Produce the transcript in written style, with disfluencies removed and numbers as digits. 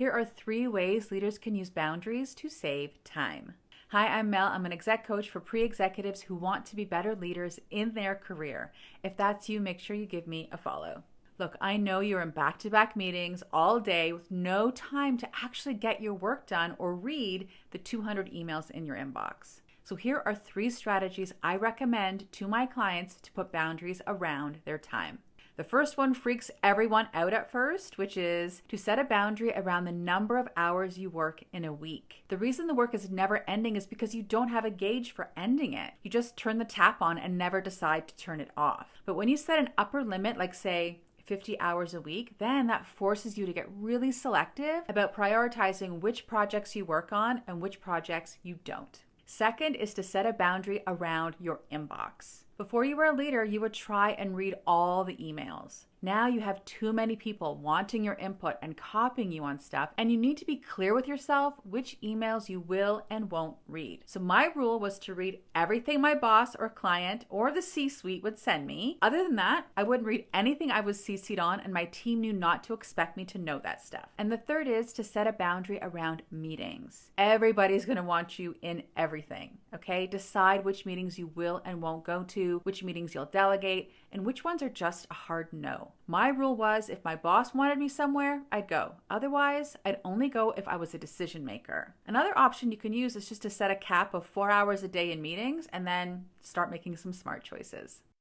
Here are 3 ways leaders can use boundaries to save time. Hi, I'm Mel. I'm an exec coach for pre-executives who want to be better leaders in their career. If that's you, make sure you give me a follow. Look, I know you're in back-to-back meetings all day with no time to actually get your work done or read the 200 emails in your inbox. So here are 3 strategies I recommend to my clients to put boundaries around their time. The first one freaks everyone out at first, which is to set a boundary around the number of hours you work in a week. The reason the work is never ending is because you don't have a gauge for ending it. You just turn the tap on and never decide to turn it off. But when you set an upper limit, like say 50 hours a week, then that forces you to get really selective about prioritizing which projects you work on and which projects you don't. Second is to set a boundary around your inbox. Before you were a leader, you would try and read all the emails. Now you have too many people wanting your input and copying you on stuff, and you need to be clear with yourself which emails you will and won't read. So my rule was to read everything my boss or client or the C-suite would send me. Other than that, I wouldn't read anything I was CC'd on, and my team knew not to expect me to know that stuff. And the third is to set a boundary around meetings. Everybody's going to want you in everything, okay? Decide which meetings you will and won't go to, which meetings you'll delegate, and which ones are just a hard no. My rule was if my boss wanted me somewhere, I'd go. Otherwise, I'd only go if I was a decision maker. Another option you can use is just to set a cap of 4 hours a day in meetings and then start making some smart choices.